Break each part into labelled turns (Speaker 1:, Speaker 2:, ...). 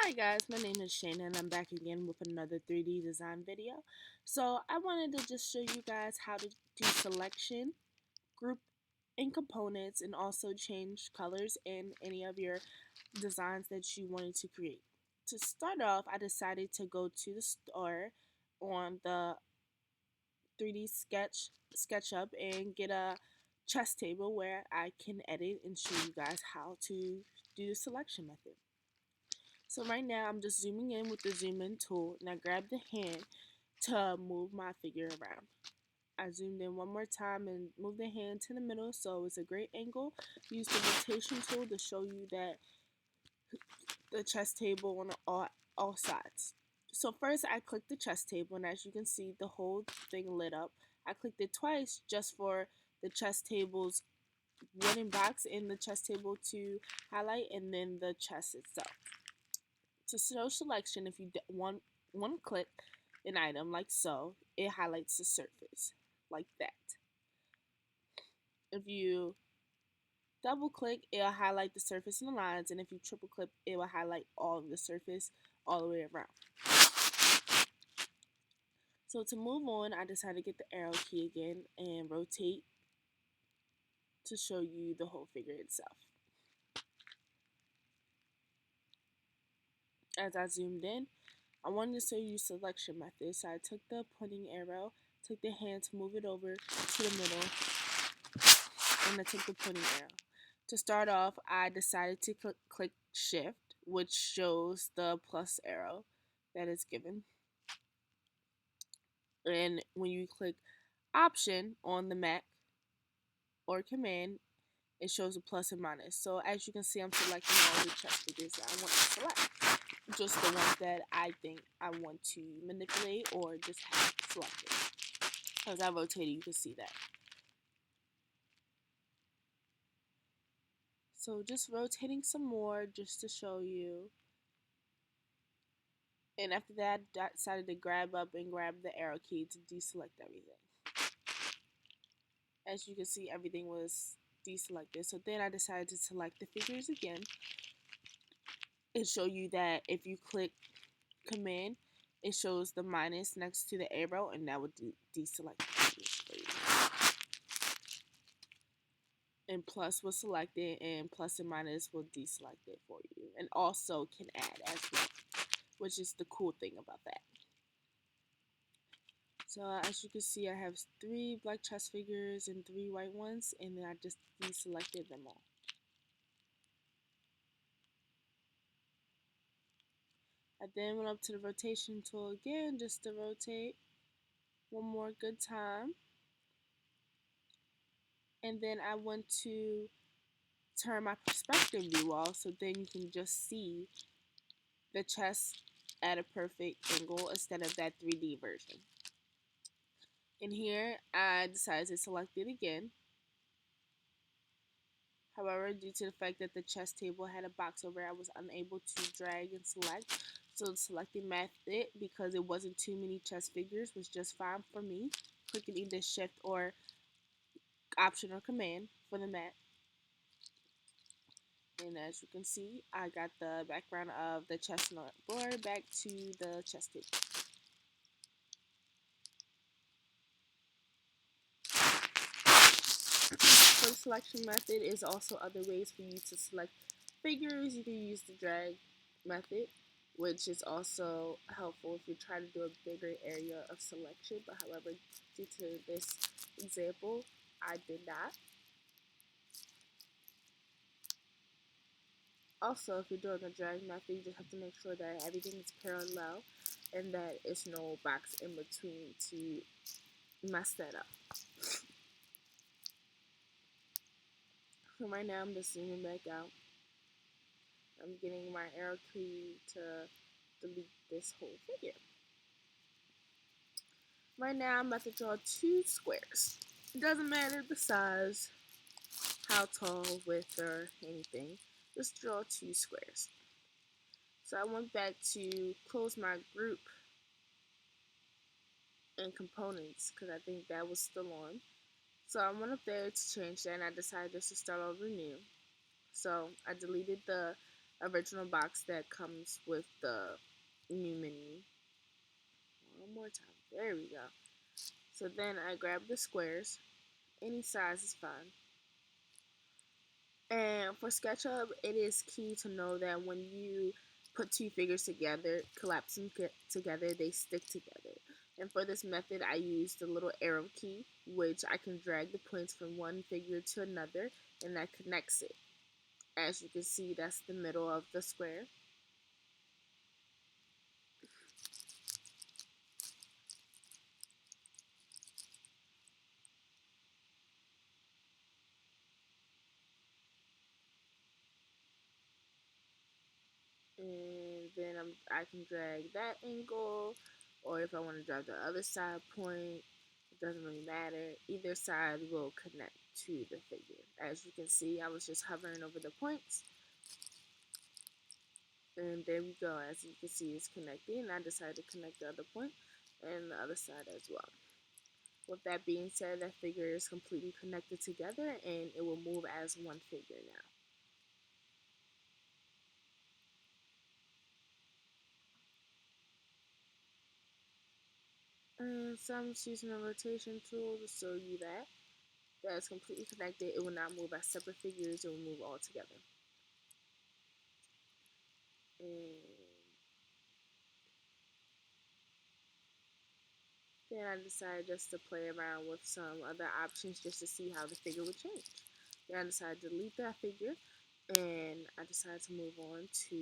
Speaker 1: Hi guys, my name is Shayna and I'm back again with another 3D design video. So I wanted to just show you guys how to do selection, group in components, and also change colors in any of your designs that you wanted to create. To start off, I decided to go to the store on the 3D SketchUp and get a chess table where I can edit and show you guys how to do the selection method. So right now I'm just zooming in with the zoom in tool and I grab the hand to move my figure around. I zoomed in one more time and moved the hand to the middle so it's a great angle. Use the rotation tool to show you that the chess table on all sides. So first I clicked the chess table and as you can see the whole thing lit up. I clicked it twice just for the chess table's wooden box in the chess table to highlight and then the chess itself. To show selection, if you one click an item like so, it highlights the surface like that. If you double click, it'll highlight the surface and the lines, and if you triple click, it will highlight all of the surface all the way around. So to move on, I decided to get the arrow key again and rotate to show you the whole figure itself. As I zoomed in, I wanted to show you selection method, so I took the pointing arrow, took the hand to move it over to the middle, and I took the pointing arrow. To start off, I decided to click Shift, which shows the plus arrow that is given. And when you click Option on the Mac or Command, it shows a plus and minus. So as you can see, I'm selecting all the chess figures that I want to select. Just the ones that I think I want to manipulate or just have selected. As I rotate it, you can see that. So just rotating some more just to show you. And after that, I decided to grab up and grab the arrow key to deselect everything. As you can see, everything was deselected. So then I decided to select the figures again and show you that if you click Command, it shows the minus next to the arrow, and that would deselect the figures for you. And plus was selected, and plus and minus will deselect it for you, and also can add as well, which is the cool thing about that. So as you can see, I have 3 black chess figures and 3 white ones, and then I just deselected them all. I then went up to the rotation tool again just to rotate one more good time. And then I went to turn my perspective view off so then you can just see the chess at a perfect angle instead of that 3D version. In here, I decided to select it again. However, due to the fact that the chess table had a box over it, I was unable to drag and select. So the selecting method, because it wasn't too many chess figures, was just fine for me. Clicking either shift or option or command for the mat. And as you can see, I got the background of the chestnut board back to the chess table. For the selection method is also other ways for you to select figures. You can use the drag method, which is also helpful if you're trying to do a bigger area of selection. But however, due to this example, I did not. Also, if you're doing a drag method, you just have to make sure that everything is parallel and that it's no box in between to mess that up. So right now I'm just zooming back out. I'm getting my arrow key to delete this whole figure. Right now I'm about to draw 2 squares. It doesn't matter the size, how tall, width, or anything. Just draw 2 squares. So I went back to close my group and components because I think that was still on. So I went up there to change that and I decided just to start over new. So I deleted the original box that comes with the new menu. One more time. There we go. So then I grab the squares. Any size is fine. And for SketchUp, it is key to know that when you put two figures together, collapse them together, they stick together. And for this method, I use the little arrow key, which I can drag the points from one figure to another, and that connects it. As you can see, that's the middle of the square. And then I can drag that angle, or if I want to drag the other side point, it doesn't really matter. Either side will connect to the figure. As you can see, I was just hovering over the points, and there we go. As you can see, it's connecting, and I decided to connect the other point and the other side as well. With that being said, that figure is completely connected together, and it will move as one figure now. And so I'm just using a rotation tool to show you that is completely connected. It will not move as separate figures. It will move all together. And then I decided just to play around with some other options just to see how the figure would change. Then I decided to delete that figure, and I decided to move on to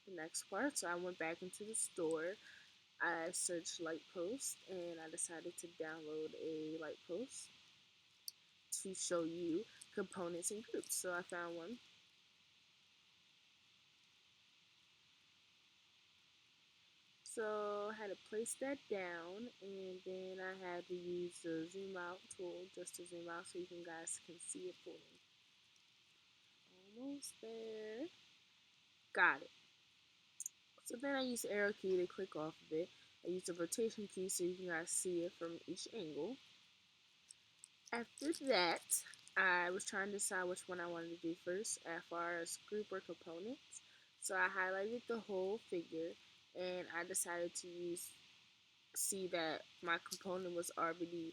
Speaker 1: the next part. So I went back into the store. I searched Lightpost, and I decided to download a Lightpost to show you components and groups. So I found one. So I had to place that down, and then I had to use the zoom out tool just to zoom out so you guys can see it fully. Almost there. Got it. So then I use the arrow key to click off of it. I use the rotation key so you guys see it from each angle. After that, I was trying to decide which one I wanted to do first as far as group or components. So I highlighted the whole figure, and I decided to see that my component was already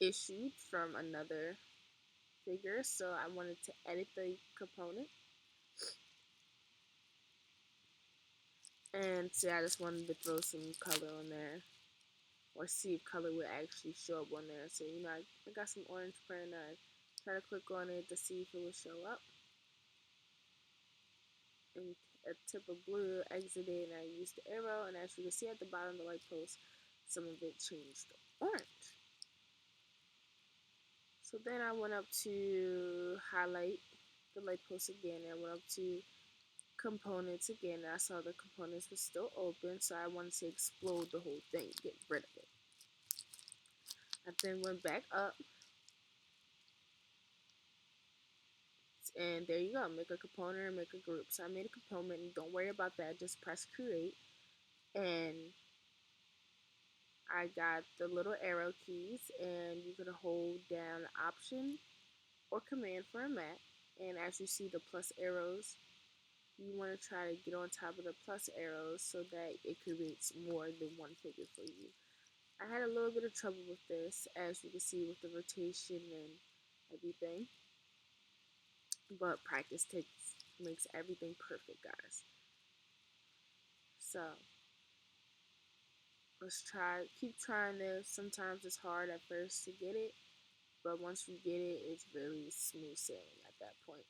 Speaker 1: issued from another figure, so I wanted to edit the component. And so I just wanted to throw some color on there, or see if color would actually show up on there. So I got some orange print, and I try to click on it to see if it will show up. And a tip of blue exited, and I used the arrow, and as you can see at the bottom of the Lightpost, some of it changed to orange. So then I went up to highlight the Lightpost again, and I went up to components again. I saw the components were still open, so I wanted to explode the whole thing, get rid of it. I then went back up, and there you go, make a component or make a group. So I made a component, and don't worry about that, just press create, and I got the little arrow keys, and you can hold down option or command for a map, and as you see the plus arrows, you want to try to get on top of the plus arrows so that it creates more than one figure for you. I had a little bit of trouble with this, as you can see with the rotation and everything, but practice makes everything perfect, guys. So keep trying this. Sometimes it's hard at first to get it, but once you get it, it's really smooth sailing at that point.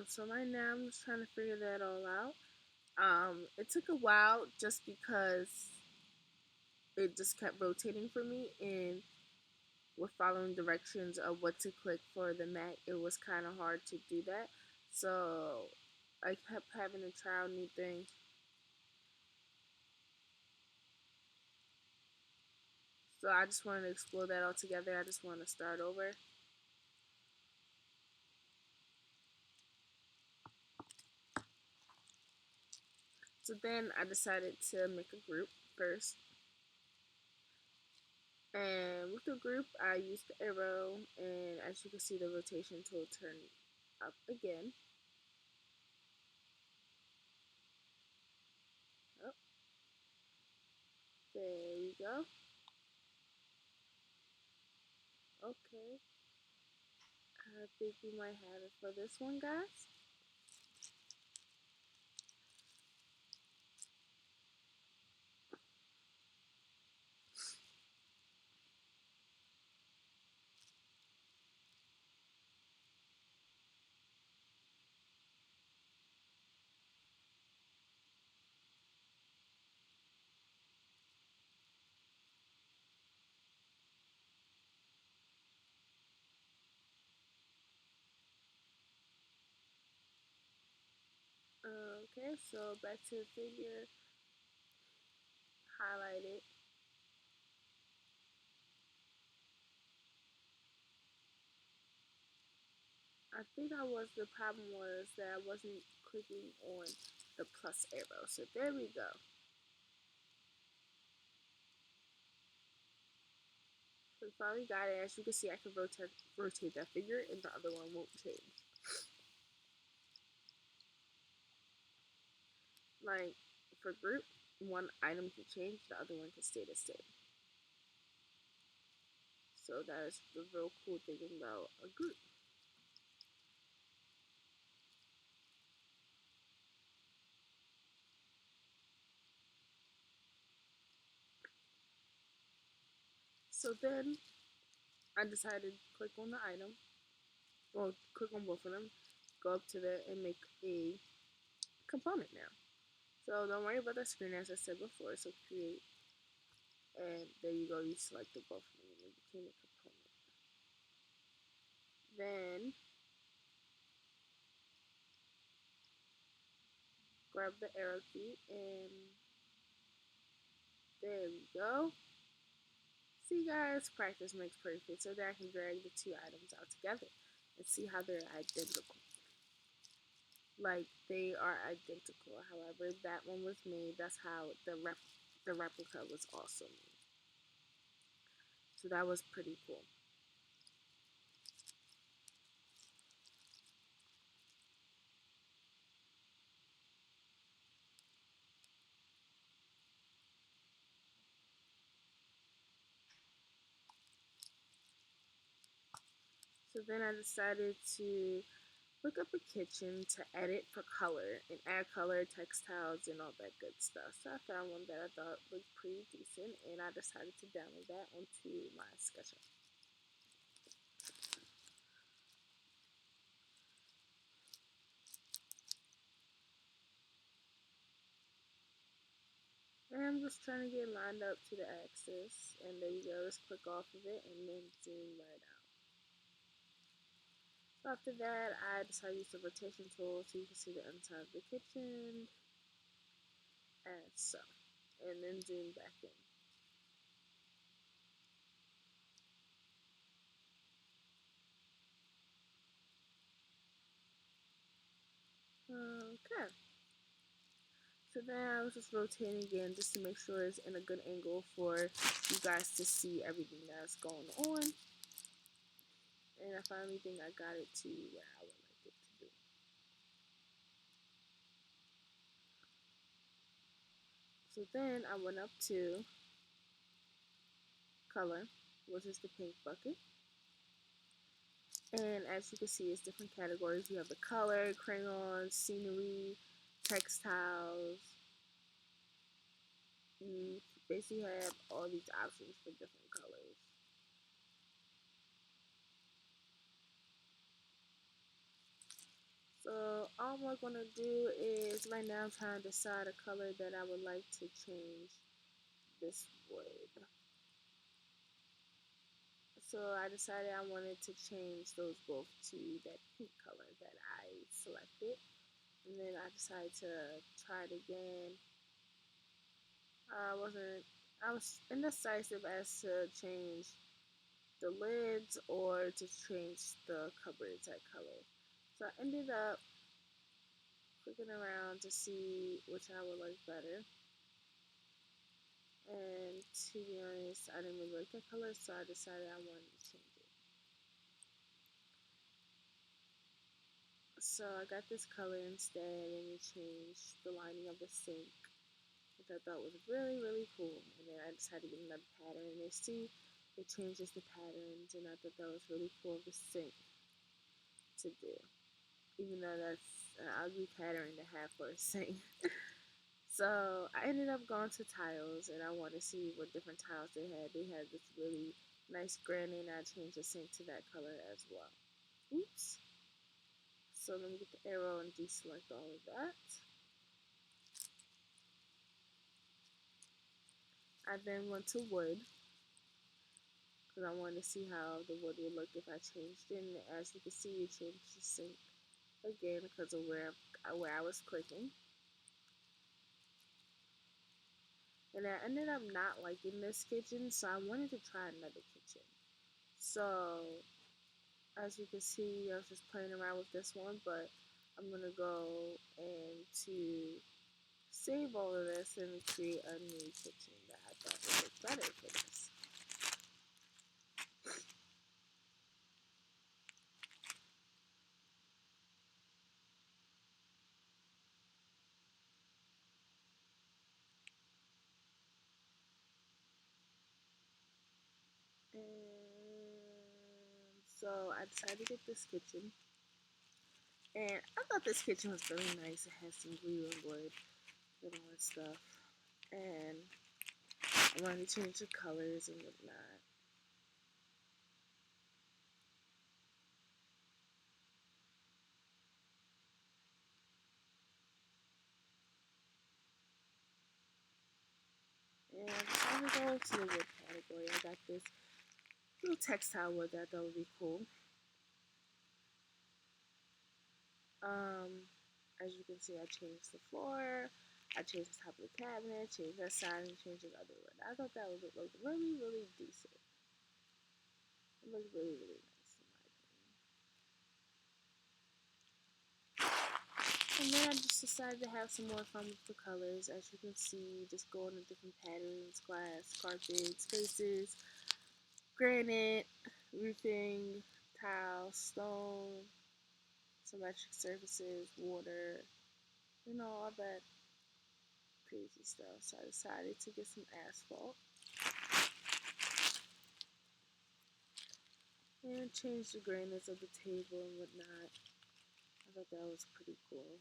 Speaker 1: So right now I'm just trying to figure that all out. It took a while just because it just kept rotating for me, and with following directions of what to click for the Mac, it was kind of hard to do that. So I kept having to try out new things. So I just wanted to explore that all together. I just want to start over. So then I decided to make a group first. And with the group, I used the arrow, and as you can see, the rotation tool turned up again. Oh, there we go. Okay, I think we might have it for this one, guys. Okay, so back to the figure, highlight it. I think the problem was that I wasn't clicking on the plus arrow. So there we go. So we finally got it. As you can see, I can rotate that figure and the other one won't change. Like for group, one item can change, the other one can stay the same. So that is the real cool thing about a group. So then I decided to click on the item, or click on both of them, go up to there and make a component now. So don't worry about the screen as I said before. So create, and there you go, you selected both of them and it became a component. Then grab the arrow key and there we go. See guys, practice makes perfect. So that I can drag the two items out together and see how they're identical. Like they are identical. However, that one was made. That's how the replica was also made. So that was pretty cool. So then I decided to look up a kitchen to edit for color and add color, textiles, and all that good stuff. So I found one that I thought looked pretty decent, and I decided to download that onto my SketchUp. And I'm just trying to get lined up to the axis, and there you go. Let's click off of it and then zoom right out. So after that, I decided to use the rotation tool so you can see the inside of the kitchen, as so, and then zoom back in. Okay. So then I was just rotating again just to make sure it's in a good angle for you guys to see everything that's going on. And I finally think I got it to where I would like it to be. So then I went up to color, which is the pink bucket. And as you can see, it's different categories. You have the color, crayons, scenery, textiles. You basically have all these options for different colors. So all we're gonna do is right now I'm trying to decide a color that I would like to change this wood. So I decided I wanted to change those both to that pink color that I selected. And then I decided to try it again. I was indecisive as to change the lids or to change the cupboards that color. So I ended up looking around to see which I would like better. And to be honest, I didn't really like that color, so I decided I wanted to change it. So I got this color instead, and we changed the lining of the sink, which I thought was really, really cool. And then I decided to get another pattern, and see, it changes the patterns, and I thought that was really cool of the sink to do. Even though that's an ugly pattern to have for a sink. So I ended up going to tiles, and I wanted to see what different tiles they had. They had this really nice granite, and I changed the sink to that color as well. Oops. So let me get the arrow and deselect all of that. I then went to wood, because I wanted to see how the wood would look if I changed it. And as you can see, it changed the sink again because of where I was clicking. And I ended up not liking this kitchen, so I wanted to try another kitchen. So as you can see, I was just playing around with this one, but I'm gonna go and to save all of this and create a new kitchen that I thought would look better for this. And so I decided to get this kitchen. And I thought this kitchen was really nice. It has some glue and wood and all that stuff. And I wanted to change the colors and whatnot. And I'm gonna go to the wood category. I got this little textile wood that I thought would be cool. As you can see, I changed the floor, I changed the top of the cabinet, changed that side, and changed the other wood. I thought that would look really, really decent. It looked really, really nice in my opinion. And then I just decided to have some more fun with the colors. As you can see, just going to different patterns, glass, carpet, spaces, granite, roofing, tile, stone, symmetric surfaces, water, all that crazy stuff. So I decided to get some asphalt and change the grandness of the table and whatnot. I thought that was pretty cool.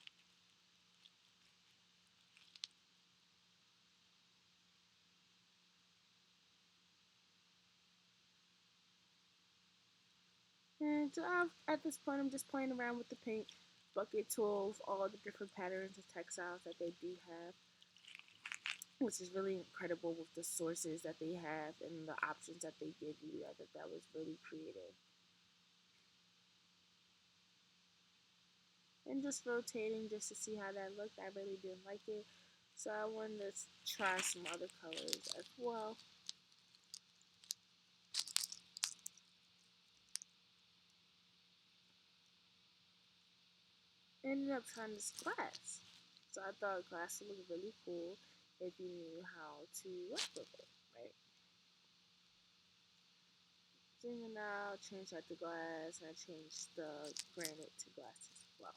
Speaker 1: And so at this point, I'm just playing around with the paint bucket tools, all the different patterns and textiles that they do have, which is really incredible with the sources that they have and the options that they give you. I thought that was really creative. And just rotating just to see how that looked. I really didn't like it. So I wanted to try some other colors as well. Ended up trying this glass. So I thought glass would look really cool if you knew how to work with it, right? Zooming out, changed out the glass, and I changed the granite to glass as well.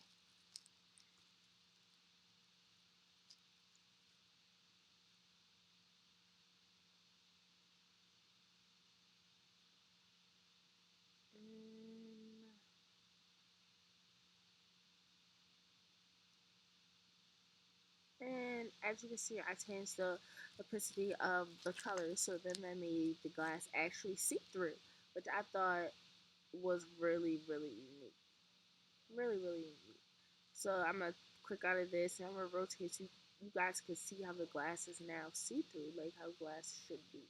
Speaker 1: And as you can see, I changed the opacity of the color, so then that made the glass actually see-through, which I thought was really, really unique. Really, really unique. So I'm going to click out of this, and I'm going to rotate so you guys can see how the glass is now see-through, like how glass should be.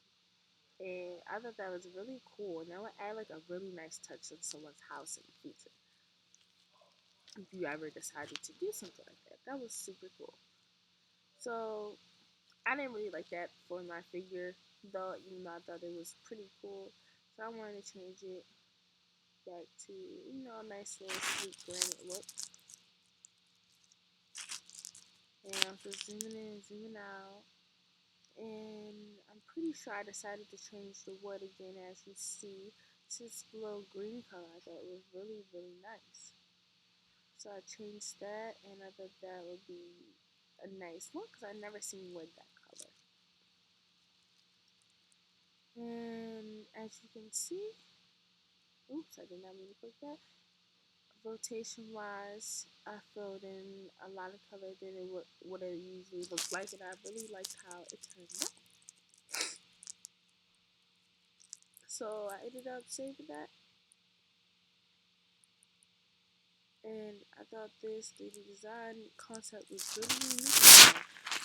Speaker 1: And I thought that was really cool, and that would add like a really nice touch to someone's house in the future. If you ever decided to do something like that, that was super cool. So I didn't really like that for my figure, though, even though I thought it was pretty cool. So I wanted to change it back to, a nice little sweet granite look. And I'm just zooming in, zooming out. And I'm pretty sure I decided to change the wood again, as you see, to this little green color. I thought it was really, really nice. So I changed that, and I thought that would be a nice look because I've never seen wood that color. And as you can see, oops, I did not mean to click that. Rotation wise, I filled in a lot of color than what it usually looks like, and I really liked how it turned out. So I ended up saving that, and I thought this 3D design concept was really unique.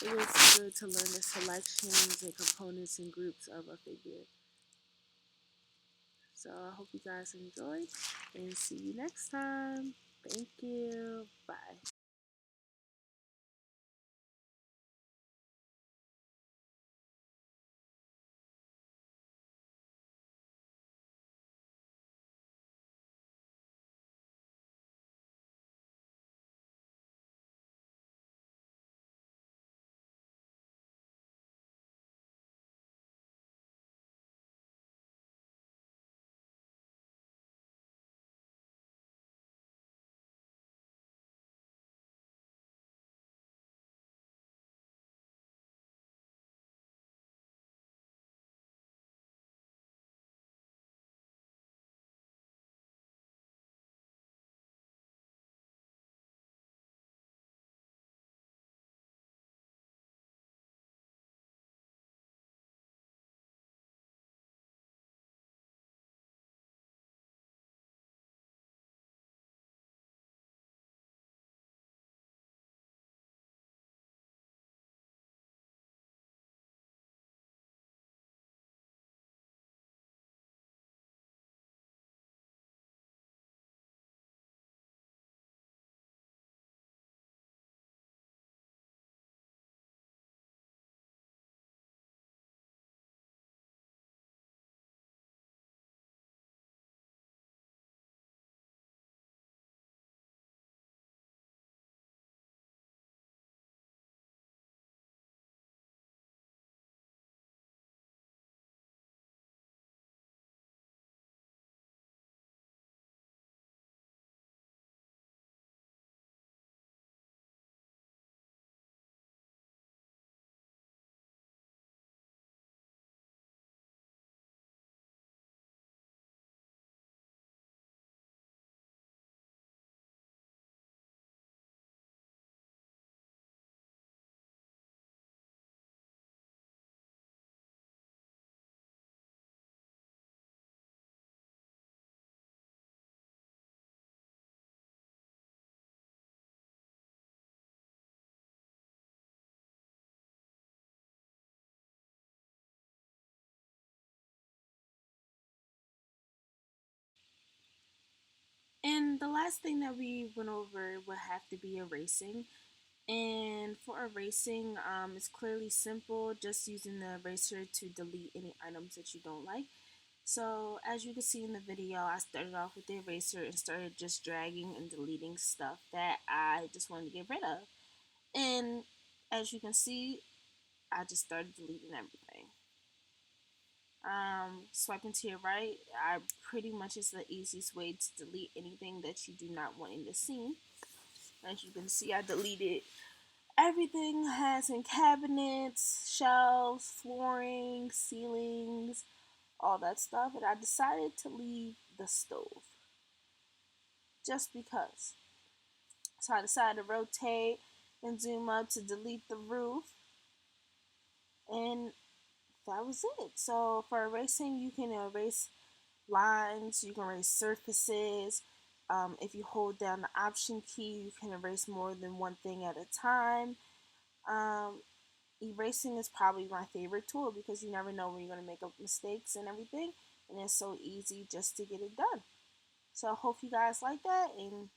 Speaker 1: It was good to learn the selections and components and groups of a figure. So I hope you guys enjoyed, and see you next time. Thank you. Bye. And the last thing that we went over would have to be erasing. And for erasing, it's clearly simple, just using the eraser to delete any items that you don't like. So as you can see in the video, I started off with the eraser and started just dragging and deleting stuff that I just wanted to get rid of. And as you can see, I just started deleting everything. Swiping to your right, I pretty much is the easiest way to delete anything that you do not want in the scene. As you can see, I deleted everything has in cabinets, shelves, flooring, ceilings, all that stuff, and I decided to leave the stove just because. So I decided to rotate and zoom up to delete the roof, and that was it. So for erasing, you can erase lines, you can erase surfaces. If you hold down the option key, you can erase more than one thing at a time. Um, Erasing is probably my favorite tool because you never know when you're going to make up mistakes and everything, and it's so easy just to get it done. So I hope you guys like that, and